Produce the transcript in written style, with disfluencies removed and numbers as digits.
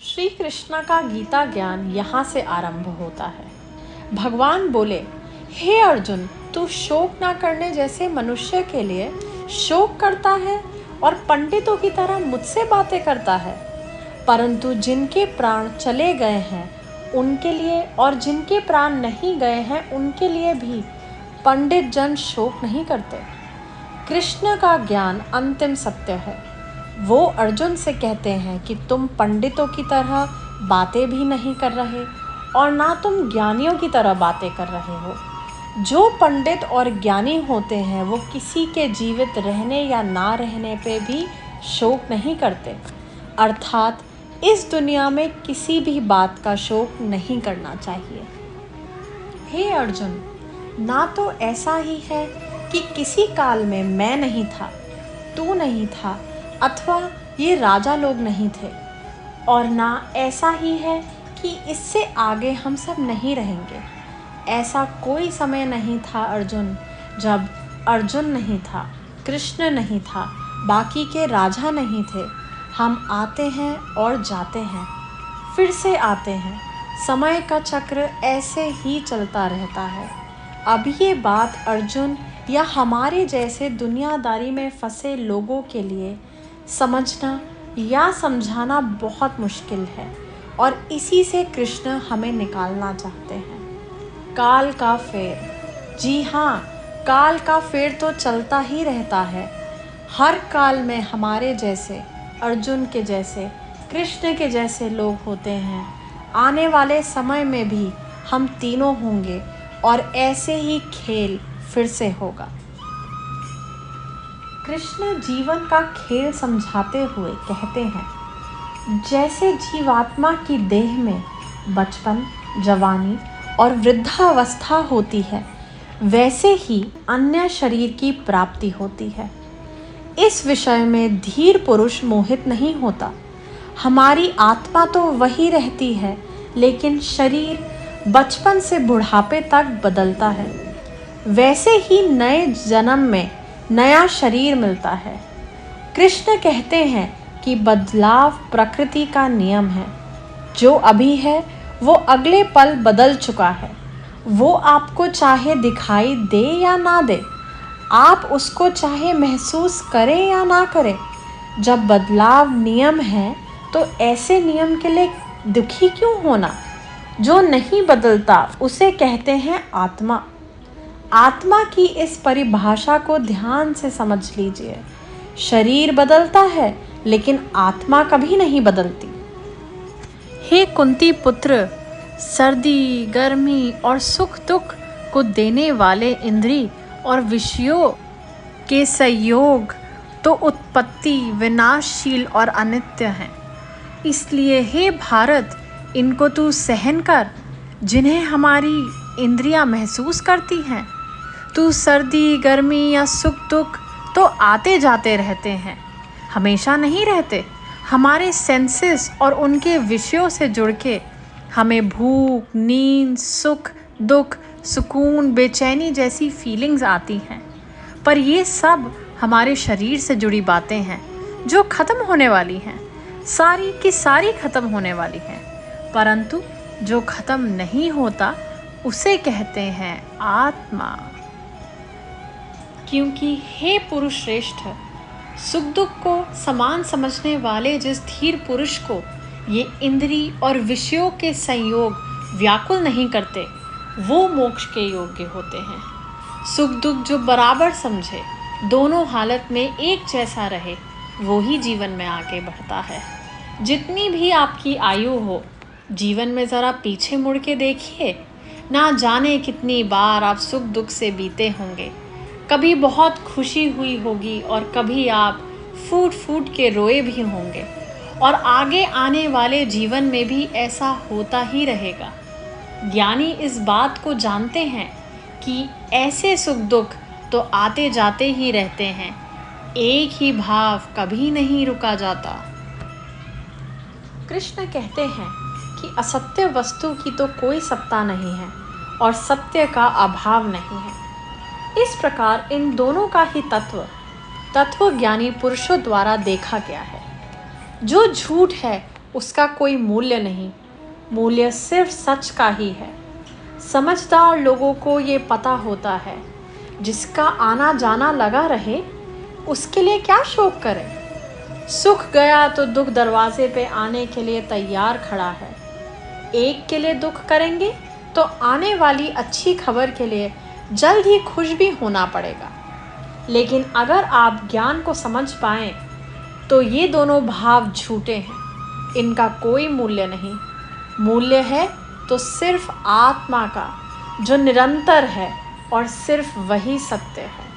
श्री कृष्ण का गीता ज्ञान यहाँ से आरंभ होता है। भगवान बोले, हे अर्जुन, तू शोक ना करने जैसे मनुष्य के लिए शोक करता है और पंडितों की तरह मुझसे बातें करता है, परंतु जिनके प्राण चले गए हैं उनके लिए और जिनके प्राण नहीं गए हैं उनके लिए भी पंडित जन शोक नहीं करते। कृष्ण का ज्ञान अंतिम सत्य है। वो अर्जुन से कहते हैं कि तुम पंडितों की तरह बातें भी नहीं कर रहे और ना तुम ज्ञानियों की तरह बातें कर रहे हो। जो पंडित और ज्ञानी होते हैं वो किसी के जीवित रहने या ना रहने पे भी शोक नहीं करते, अर्थात इस दुनिया में किसी भी बात का शोक नहीं करना चाहिए। हे अर्जुन, ना तो ऐसा ही है कि किसी काल में मैं नहीं था, तू नहीं था अथवा ये राजा लोग नहीं थे, और ना ऐसा ही है कि इससे आगे हम सब नहीं रहेंगे। ऐसा कोई समय नहीं था अर्जुन, जब अर्जुन नहीं था, कृष्ण नहीं था, बाकी के राजा नहीं थे। हम आते हैं और जाते हैं, फिर से आते हैं। समय का चक्र ऐसे ही चलता रहता है। अब ये बात अर्जुन या हमारे जैसे दुनियादारी में फंसे लोगों के लिए समझना या समझाना बहुत मुश्किल है, और इसी से कृष्ण हमें निकालना चाहते हैं। काल का फेर, जी हाँ, काल का फेर तो चलता ही रहता है। हर काल में हमारे जैसे, अर्जुन के जैसे, कृष्ण के जैसे लोग होते हैं। आने वाले समय में भी हम तीनों होंगे और ऐसे ही खेल फिर से होगा। कृष्ण जीवन का खेल समझाते हुए कहते हैं, जैसे जीवात्मा की देह में बचपन, जवानी और वृद्धावस्था होती है, वैसे ही अन्य शरीर की प्राप्ति होती है। इस विषय में धीर पुरुष मोहित नहीं होता। हमारी आत्मा तो वही रहती है, लेकिन शरीर बचपन से बुढ़ापे तक बदलता है। वैसे ही नए जन्म में नया शरीर मिलता है। कृष्ण कहते हैं कि बदलाव प्रकृति का नियम है। जो अभी है वो अगले पल बदल चुका है। वो आपको चाहे दिखाई दे या ना दे, आप उसको चाहे महसूस करें या ना करें। जब बदलाव नियम है तो ऐसे नियम के लिए दुखी क्यों होना? जो नहीं बदलता उसे कहते हैं आत्मा। आत्मा की इस परिभाषा को ध्यान से समझ लीजिए। शरीर बदलता है लेकिन आत्मा कभी नहीं बदलती। हे कुंती पुत्र, सर्दी, गर्मी और सुख दुख को देने वाले इंद्रिय और विषयों के संयोग तो उत्पत्ति, विनाशशील और अनित्य हैं। इसलिए हे भारत, इनको तू सहन कर जिन्हें हमारी इंद्रियां महसूस करती हैं। तू सर्दी, गर्मी या सुख दुख तो आते जाते रहते हैं, हमेशा नहीं रहते। हमारे सेंसेस और उनके विषयों से जुड़ के हमें भूख, नींद, सुख, दुख, सुकून, बेचैनी जैसी फीलिंग्स आती हैं। पर ये सब हमारे शरीर से जुड़ी बातें हैं जो ख़त्म होने वाली हैं। सारी की सारी ख़त्म होने वाली हैं, परंतु जो ख़त्म नहीं होता उसे कहते हैं आत्मा। क्योंकि हे पुरुष श्रेष्ठ, सुख दुख को समान समझने वाले जिस धीर पुरुष को ये इंद्रिय और विषयों के संयोग व्याकुल नहीं करते, वो मोक्ष के योग्य होते हैं। सुख दुख जो बराबर समझे, दोनों हालत में एक जैसा रहे, वो ही जीवन में आगे बढ़ता है। जितनी भी आपकी आयु हो, जीवन में ज़रा पीछे मुड़ के देखिए। ना जाने कितनी बार आप सुख दुख से बीते होंगे। कभी बहुत खुशी हुई होगी और कभी आप फूट फूट के रोए भी होंगे, और आगे आने वाले जीवन में भी ऐसा होता ही रहेगा। ज्ञानी इस बात को जानते हैं कि ऐसे सुख दुख तो आते जाते ही रहते हैं, एक ही भाव कभी नहीं रुका जाता। कृष्ण कहते हैं कि असत्य वस्तु की तो कोई सत्ता नहीं है और सत्य का अभाव नहीं है। इस प्रकार इन दोनों का ही तत्व ज्ञानी पुरुषों द्वारा देखा गया है। जो झूठ है उसका कोई मूल्य नहीं, मूल्य सिर्फ सच का ही है। समझदार लोगों को ये पता होता है, जिसका आना जाना लगा रहे उसके लिए क्या शोक करें। सुख गया तो दुख दरवाजे पे आने के लिए तैयार खड़ा है। एक के लिए दुख करेंगे तो आने वाली अच्छी खबर के लिए जल्द ही खुश भी होना पड़ेगा। लेकिन अगर आप ज्ञान को समझ पाएं तो ये दोनों भाव झूठे हैं, इनका कोई मूल्य नहीं। मूल्य है तो सिर्फ आत्मा का, जो निरंतर है और सिर्फ वही सत्य है।